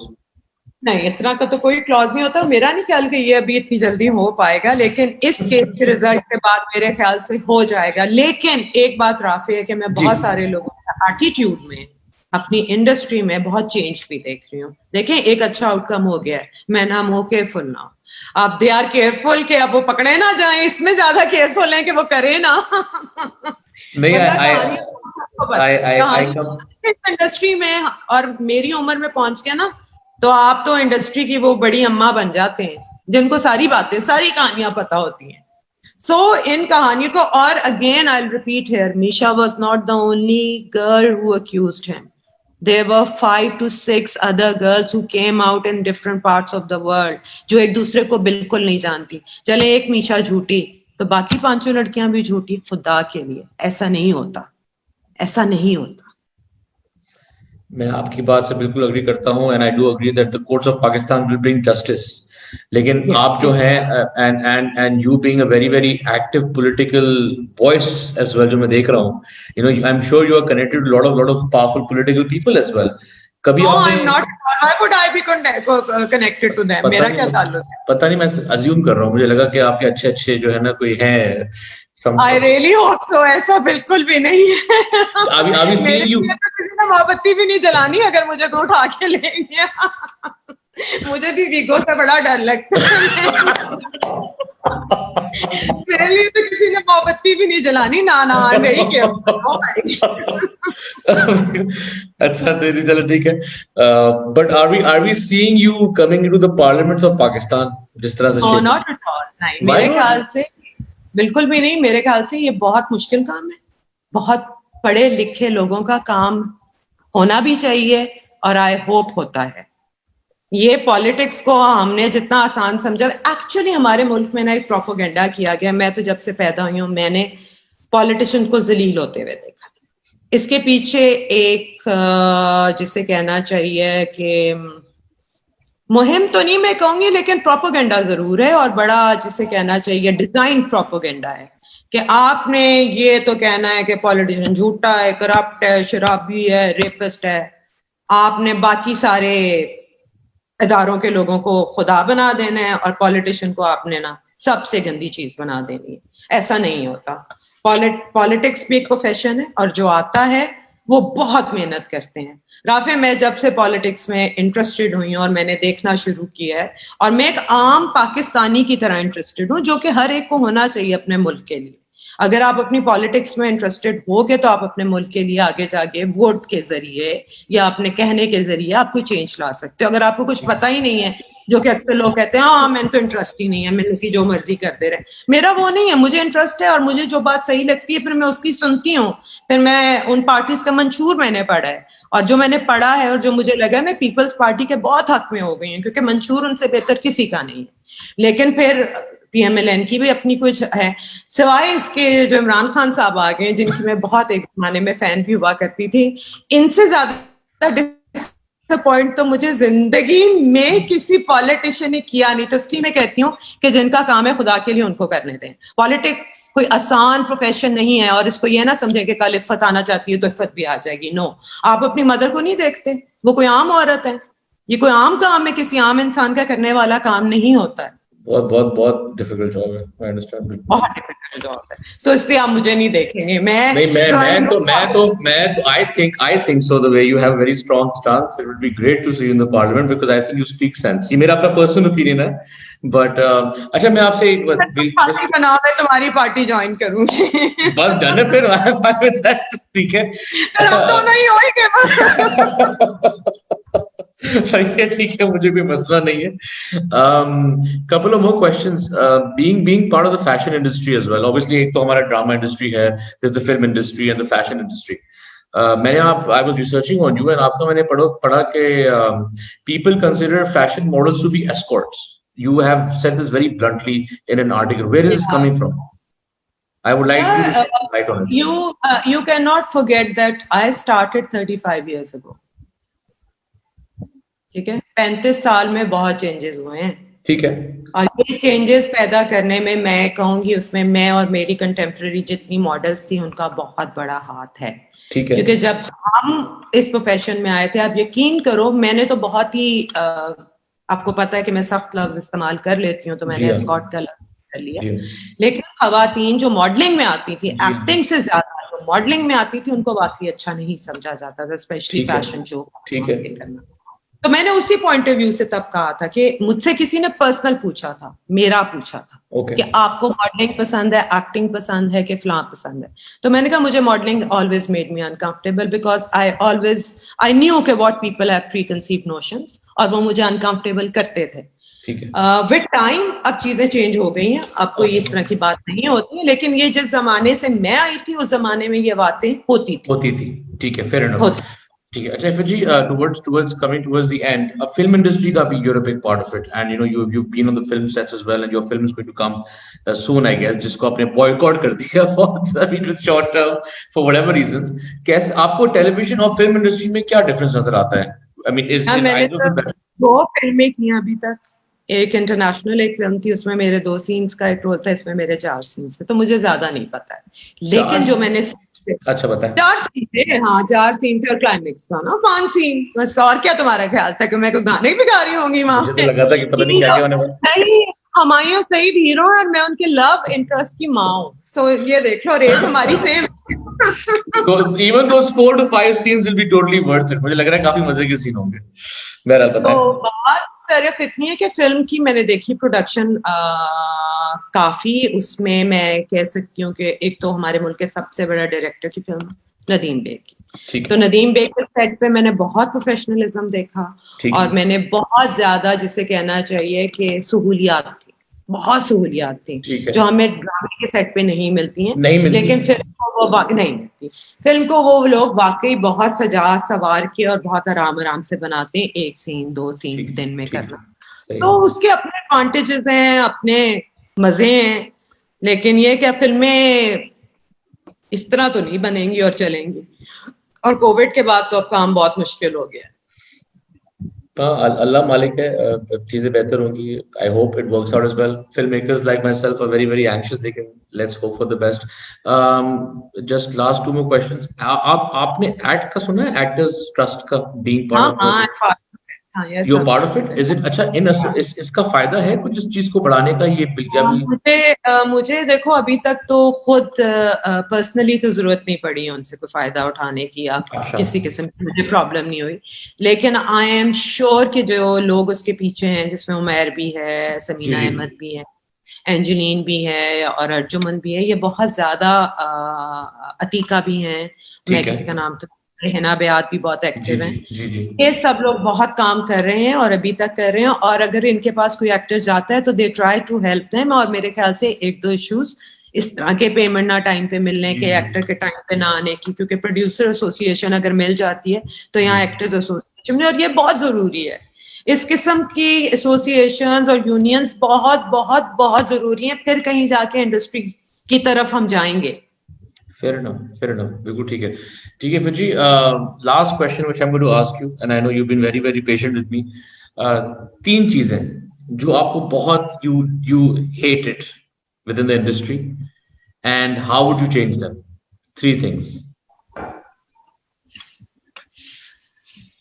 नहीं, इस तरह का तो कोई क्लॉज नहीं होता। मेरा नहीं ख्याल कि ये अभी इतनी जल्दी हो पाएगा, लेकिन इस केस के रिजल्ट के बाद मेरे ख्याल से हो जाएगा। लेकिन एक बात राफी है कि मैं बहुत सारे लोगों का एटीट्यूड में अपनी इंडस्ट्री में बहुत चेंज भी देख रही हूँ। देखें, एक अच्छा आउटकम हो गया है, मैं ना मोह केयरफुल ना, अब दे आर केयरफुल कि अब वो पकड़े ना जाए, इसमें ज्यादा केयरफुल है कि वो करे ना। नहीं, इस इंडस्ट्री में और मेरी उम्र में पहुंच के ना, तो आप तो इंडस्ट्री की वो बड़ी अम्मा बन जाते हैं जिनको सारी बातें, सारी कहानियां पता होती हैं। So इन कहानियों को, और again I'll repeat here, Misha was not the only girl who accused him. There were 5 to 6 other girls who came out in different parts of the world, जो एक दूसरे को बिल्कुल नहीं जानती। चले एक मीशा झूठी तो बाकी 5 लड़कियां भी झूठी। खुदा के लिए ऐसा नहीं होता, ऐसा नहीं होता। मैं आपकी बात से बिल्कुल अग्री करता हूं, and I do agree that the courts of Pakistan will bring justice. लेकिन आप जो है and you being a very very active political voice as well, जो मैं देख रहा हूँ, you know, I am sure you are connected to lot of powerful political people as well. कभी I am not, why would I be connected to them? मेरा क्या ताल्लुक है? पता नहीं, मैं अज्यूम कर रहा हूँ, मुझे लगा कि आपके अच्छे अच्छे जो है ना कोई है। I really hope so, ऐसा बिल्कुल भी नहीं है। मेरे लिए तो किसी ने मोमबत्ती भी नहीं जलानी अगर मुझे को उठा के ले गया। मुझे भी वीगो से बड़ा डर लगता है। मेरे लिए तो किसी ने मोमबत्ती भी नहीं जलानी, ना नहीं किया। अच्छा, दीदी, चलो ठीक है। But are we seeing you coming into the parliaments of Pakistan जिस तरह से? नॉट एट ऑल, नहीं, मेरे ख्याल से बिल्कुल भी नहीं। मेरे ख्याल से ये बहुत मुश्किल काम है, बहुत पढ़े लिखे लोगों का काम होना भी चाहिए, और आई होप होता है। ये पॉलिटिक्स को हमने जितना आसान समझा, एक्चुअली हमारे मुल्क में ना एक प्रोपोगेंडा किया गया। मैं तो जब से पैदा हुई हूँ मैंने पॉलिटिशियन को जलील होते हुए देखा। इसके पीछे एक जिसे कहना चाहिए कि मुहिम तो नहीं मैं कहूंगी, लेकिन प्रोपोगेंडा जरूर है, और बड़ा जिसे कहना चाहिए डिजाइन प्रोपोगेंडा है कि आपने ये तो कहना है कि पॉलिटिशियन झूठा है, करप्ट है, शराबी है, रेपिस्ट है। आपने बाकी सारे इदारों के लोगों को खुदा बना देना है और पॉलिटिशियन को आपने ना सबसे गंदी चीज बना देनी है। ऐसा नहीं होता। पॉलिटिक्स भी एक प्रोफेशन है, और जो आता है वो बहुत मेहनत करते हैं। राफे, मैं जब से पॉलिटिक्स में इंटरेस्टेड हुई हूँ और मैंने देखना शुरू किया है, और मैं एक आम पाकिस्तानी की तरह इंटरेस्टेड हूँ, जो कि हर एक को होना चाहिए अपने मुल्क के लिए। अगर आप अपनी पॉलिटिक्स में इंटरेस्टेड होगे तो आप अपने मुल्क के लिए आगे जाके वोट के जरिए या अपने कहने के जरिए आप कोई चेंज ला सकते हो। अगर आपको कुछ पता ही नहीं है, जो कि अक्सर लोग कहते हैं हाँ मैंने तो इंटरेस्ट ही नहीं है, मैंने की जो मर्जी कर दे रहे, मेरा वो नहीं है। मुझे इंटरेस्ट है और मुझे जो बात सही लगती है फिर मैं उसकी सुनती हूँ। फिर मैं उन पार्टीज का मंशूर मैंने पढ़ा है, और जो मैंने पढ़ा है और जो मुझे लगा, मैं पीपल्स पार्टी के बहुत हक में हो गई हूँ, क्योंकि मंशूर उनसे बेहतर किसी का नहीं है। लेकिन फिर PMLN की भी अपनी कुछ है, सिवाय इसके जो इमरान खान साहब आ गए, जिनकी मैं बहुत एक जमाने में फैन भी हुआ करती थी। इनसे ज्यादा डिसअपॉइंट तो मुझे जिंदगी में किसी पॉलिटिशियन ने किया नहीं। तो इसलिए मैं कहती हूँ कि जिनका काम है खुदा के लिए उनको करने दें। पॉलिटिक्स कोई आसान प्रोफेशन नहीं है, और इसको ये ना समझें कि कल इफ्फत आना चाहती है तो इफ्फत भी आ जाएगी। नो, आप अपनी मदर को नहीं देखते, वो कोई आम औरत है। ये कोई आम काम है, किसी आम इंसान का करने वाला काम नहीं होता है। बहुत बहुत बहुत डिफिकल्ट जॉब है, आई अंडरस्टैंड बिल्कुल। बहुत डिफिकल्ट जॉब है, तो इसलिए आप मुझे नहीं देखेंगे। मैं नहीं, ड्राइंग मैं तो I think so the way you have a very strong stance, it would be great to see you in the parliament because I think you speak sense. ये मेरा अपना पर्सनल ओपिनियन है, बट अच्छा मैं आपसे एक बात पार्टी बनाओ, मैं तुम्हारी पार्टी ज्वाइन करूंगी। बस डन है फिर, I am fine with that, ठीक है। फिर हम दोनों ही होंगे बस। सही है, ठीक है, मुझे कोई मसला नहीं है। Couple of more questions. Being part of the fashion industry as well. Obviously, एक तो हमारा ड्रामा इंडस्ट्री है, there's the film industry and the fashion industry. I was researching on you and आपका मैंने पढ़ा कि people consider fashion models to be escorts. You have said this very bluntly in an article. Where is this coming from? I would like you to shed light on it. You cannot forget that I started 35 years ago. ठीक है, 35 साल में बहुत changes हुए हैं, ठीक है, और ये चेंजेस पैदा करने में मैं कहूंगी उसमें मैं और मेरी कंटेम्प्रेरी जितनी मॉडल्स थी उनका बहुत बड़ा हाथ है। ठीक है, क्योंकि जब हम इस प्रोफेशन में आए थे, आप यकीन करो, मैंने तो बहुत ही आपको पता है कि मैं सख्त लफ्ज इस्तेमाल कर लेती हूँ, तो मैंने एस्कॉर्ट का लफ्ज कर लिया, लेकिन खवातीन जो मॉडलिंग में आती थी, एक्टिंग से ज्यादा जो मॉडलिंग में आती थी, उनको वाकई अच्छा नहीं समझा जाता था, स्पेशली फैशन शो करना। तो मैंने उसी पॉइंट ऑफ व्यू से तब कहा था कि मुझसे किसी ने पर्सनल पूछा था, मेरा पूछा था कि आपको मॉडलिंग पसंद है, एक्टिंग पसंद है कि फिल्म पसंद है, तो मैंने कहा मुझे modelling always made me uncomfortable because I knew के what people have preconceived notions, और वो मुझे अनकंफर्टेबल करते थे। विद टाइम अब चीजें चेंज हो गई हैं, अब कोई इस तरह की बात नहीं होती है, लेकिन ये जिस जमाने से मैं आई थी उस जमाने में ये बातें होती थी। ठीक है, फेयर इनफ, ठीक है। अच्छा फिर जी, towards coming towards the end, film industry का भी you're a big part of it, and you know you've been on the film sets as well, and your film is going to come soon, I guess, जिसको आपने boycott कर दिया with short term for whatever reasons. कैसे आपको television और film industry में क्या difference नजर आता है? I mean, मैंने दो फिल्में की अभी तक, एक इंटरनेशनल एक फिल्म थी, उसमें मेरे 2 सीन्स का एक रोल था, इसमें मेरे 4 सीन्स थे, तो मुझे ज्यादा नहीं पता है, लेकिन जो मैंने अच्छा बताएं। 4 सीन थे, हाँ 4 सीन थे और क्लाइमेक्स था ना 5 सीन बस। और क्या तुम्हारा ख्याल था कि मैं कोई गाने भी गा रही होंगी वहां? मुझे तो लगा था कि पता नहीं क्या होने वाला। नहीं, हमायूं सईद हीरो और मैं उनके लव इंटरेस्ट की माँ हूँ, सो ये देख लो, रेट हमारी same. Even those 4 to 5 scenes will be totally worth it. मुझे लग रहा है काफी मजे के सीन होंगे। बहरहाल बताएं। तो बात सिर्फ इतनी है कि फिल्म की मैंने देखी प्रोडक्शन काफी, उसमें मैं कह सकती हूँ कि एक तो हमारे मुल्क के सबसे बड़ा डायरेक्टर की फिल्म नदीम बेग की, तो नदीम बेग के सेट पे मैंने बहुत प्रोफेशनलिज्म देखा, और मैंने बहुत ज्यादा जिसे कहना चाहिए कि सहूलियात थी, बहुत सहूलियात थी जो हमें ड्रामे के सेट पे नहीं मिलती हैं, लेकिन फिल्म को वो नहीं मिलती, फिल्म को वो लोग वाकई बहुत सजा सवार के और बहुत आराम से बनाते हैं, 1 सीन 2 सीन दिन में करना, तो उसके अपने एडवांटेजेस हैं, अपने मजे हैं, लेकिन ये क्या फिल्में इस तरह तो नहीं बनेंगी और चलेंगी, और कोविड के बाद तो अब काम बहुत मुश्किल हो गया है। अल्लाह मालिक है, चीजें बेहतर होंगी। I hope it works out as well. Film makers like myself are very very anxious, लेकिन let's hope for the best. Just last 2 more questions. आपने एक्ट का सुना है, एक्टर्स ट्रस्ट का, being part of You're part of it? Is it अच्छा इसका फायदा है कुछ इस चीज को बढ़ाने का? ये मुझे देखो अभी तक तो खुद पर्सनली तो जरूरत नहीं पड़ी है उनसे कोई फायदा उठाने की, या किसी किस्म की मुझे प्रॉब्लम नहीं हुई, लेकिन आई एम श्योर कि जो लोग उसके पीछे हैं, जिसमें उमैर भी है, समीना अहमद भी है, एंजनीन भी है और अर्जुमन भी है, ये बहुत ज्यादा, अतीका भी है, मैं किसी का नाम तो रहना बेयाद भी बहुत एक्टिव हैं, ये सब लोग बहुत काम कर रहे हैं और अभी तक कर रहे हैं, और अगर इनके पास कोई एक्टर जाता है तो they try to help them, और मेरे ख्याल से 1-2 इश्यूज इस तरह के, पेमेंट ना टाइम पे मिलने के, एक्टर के टाइम पे ना आने की, क्योंकि प्रोड्यूसर एसोसिएशन अगर मिल जाती है तो यहाँ एक्टर्स एसोसिएशन में, और ये बहुत जरूरी है, इस किस्म की एसोसिएशंस और यूनियंस बहुत बहुत बहुत जरूरी है, फिर कहीं जाके इंडस्ट्री की तरफ हम जाएंगे। Fair enough, बिल्कुल ठीक है फिर जी। Last question which I am going to ask you, and I know you been very very patient with me. 3 चीजें जो आपको बहुत you hate it within the industry, and how would you change them? 3 things.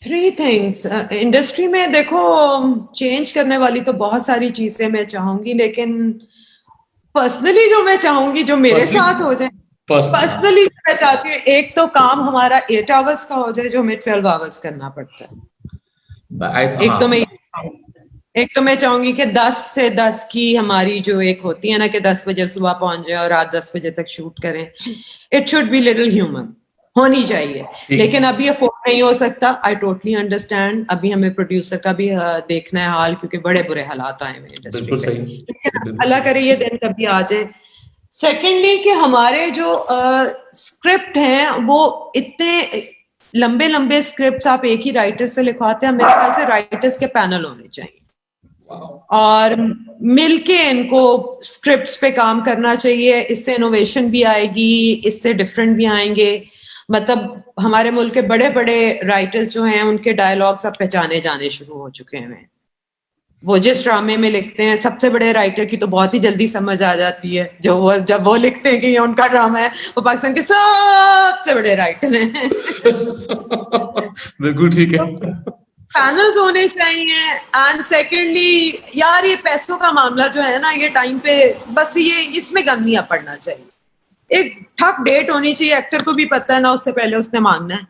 Three things industry में देखो, change करने वाली तो बहुत सारी चीजें मैं चाहूंगी, लेकिन पर्सनली जो मैं चाहूंगी जो मेरे साथ हो जाए, पर्सनली मैं चाहती हूँ एक तो काम हमारा 8 आवर्स का हो जाए जो हमें 12 आवर्स करना पड़ता है। एक तो मैं चाहूंगी कि 10 से 10 की हमारी जो एक होती है ना कि 10 बजे सुबह पहुंच जाए और रात 10 बजे तक शूट करें। It should be little human, होनी चाहिए। लेकिन अभी अफोर्ड नहीं हो सकता। I totally understand. अभी हमें प्रोड्यूसर का भी देखना है हाल, क्योंकि बड़े बुरे हालात आए हैं इंडस्ट्री पे। लेकिन अल्लाह करे ये दिन कभी आ जाए। सेकेंडली कि हमारे जो स्क्रिप्ट हैं वो इतने लंबे लंबे स्क्रिप्ट्स आप एक ही राइटर से लिखवाते हैं, मेरे ख्याल से राइटर्स के पैनल होने चाहिए और मिलके इनको स्क्रिप्ट्स पे काम करना चाहिए। इससे इनोवेशन भी आएगी, इससे डिफरेंट भी आएंगे। मतलब हमारे मुल्क के बड़े बड़े राइटर्स जो हैं उनके डायलॉग्स अब पहचाने जाने शुरू हो चुके हैं। वो जिस ड्रामे में लिखते हैं, सबसे बड़े राइटर की तो बहुत ही जल्दी समझ आ जाती है। जब वो लिखते हैं कि ये उनका ड्रामा है, वो पाकिस्तान के सबसे बड़े राइटर हैं। बिल्कुल ठीक है। पैनल्स होने चाहिए। एंड सेकेंडली यार ये पैसों का मामला जो है ना, ये टाइम पे बस ये इसमें गंद नहीं पड़ना चाहिए। एक ठक डेट होनी चाहिए, एक्टर को भी पता है ना उससे पहले उसने मांगना है।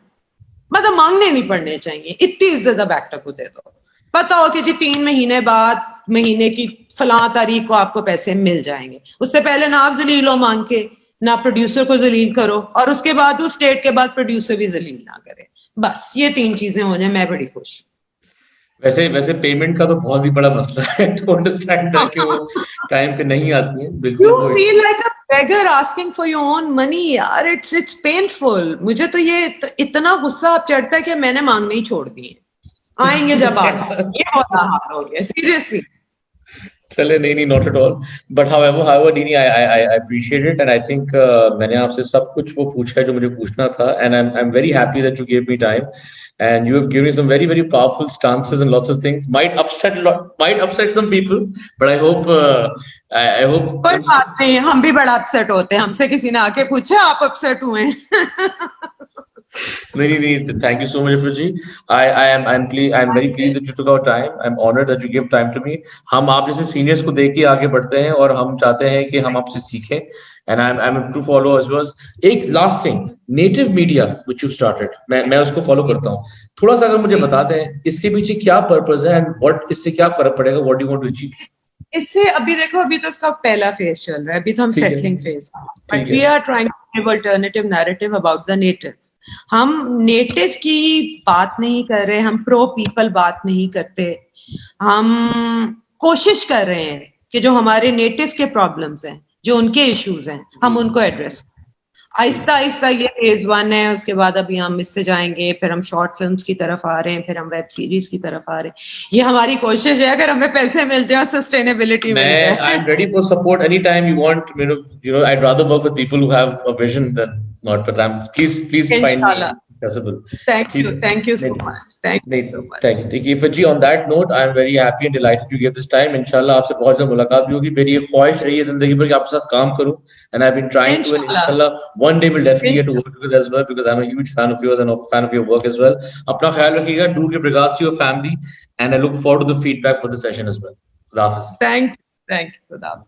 मतलब मांगने नहीं पड़ने चाहिए। इतनी इज्जत अब एक्टर को दे दो, पता हो कि जी 3 महीने बाद महीने की फलां तारीख को आपको पैसे मिल जाएंगे। उससे पहले ना आप जलील हो मांग के, ना प्रोड्यूसर को जलील करो, और उसके बाद उस डेट के बाद प्रोड्यूसर भी जलील ना करे। बस ये 3 चीजें हो जाए, मैं बड़ी खुश हूँ। वैसे पेमेंट का तो बहुत ही बड़ा मसला है। टू अंडरस्टैंड दैट कि वो टाइम पे नहीं आती है। बिल्कुल। You feel like a beggar asking for your own money यार। it's painful। मुझे तो ये इतना गुस्सा अब चढ़ता है कि मैंने मांगने ही छोड़ दिए। आएंगे जब आएंगे। ये होता हाल हो गया सीरियसली। चले नहीं, not at all. But however Dini, I appreciate it and I think मैंने आपसे सब कुछ वो पूछा है जो मुझे पूछना था, and I'm very happy that you gave me time and you have given me some very very powerful stances and lots of things. Might upset some people, but I hope I hope कोई बात नहीं, हम भी बड़ा upset होते हैं। हमसे किसी ने आके पूछा आप अपसेट हुए? नहीं, thank you so much, Ifraji. I'm very pleased that you took our time. I'm honored that you gave time to me. हम आप जैसे सीनियर्स को देख के आगे बढ़ते हैं और हम चाहते हैं कि हम आपसे सीखें, and I'm a true follower as well. एक last thing, native media which you started, मैं उसको follow करता हूँ। थोड़ा सा अगर मुझे बता दें इसके पीछे क्या पर्पस है and what इससे क्या फर्क पड़ेगा? What do you want to achieve? इससे अभी देखो, अभी तो इसका पहला फेज चल रहा है, अभी तो हम settling phase, but we are trying to give alternative narrative about the native. हम नेटिव की बात नहीं कर रहे, हम प्रो पीपल बात नहीं करते। हम कोशिश कर रहे हैं कि जो हमारे नेटिव के प्रॉब्लम्स हैं, जो उनके इश्यूज हैं, हम उनको एड्रेस। आहिस्ता आहिस्ता ये फेज 1 है, उसके बाद अभी हम इससे जाएंगे, फिर हम शॉर्ट फिल्म्स की तरफ आ रहे हैं, फिर हम वेब सीरीज की तरफ आ रहे हैं। ये हमारी कोशिश है, अगर हमें पैसे मिल जाए, सस्टेनेबिलिटी मिल जाए। I am ready for support anytime you want. I'd rather work with people who have a vision than not. But please find me accessible. Thank you so much. Thank you so much. Thank you, Ifraji. On that note, I am very happy and delighted you gave this time. Inshallah, आपसे बहुत जल्द मुलाकात भी होगी। मेरी ये ख्वाहिश रही है जिंदगी भर कि आपके साथ काम करूं, and I've been trying to. And inshallah, one day we'll definitely get to work together as well because I'm a huge fan of yours and a fan of your work as well. अपना ख्याल रखिएगा. Do give regards to your family, and I look forward to the feedback for the session as well. Khuda Hafiz. Thank you. Khuda Hafiz.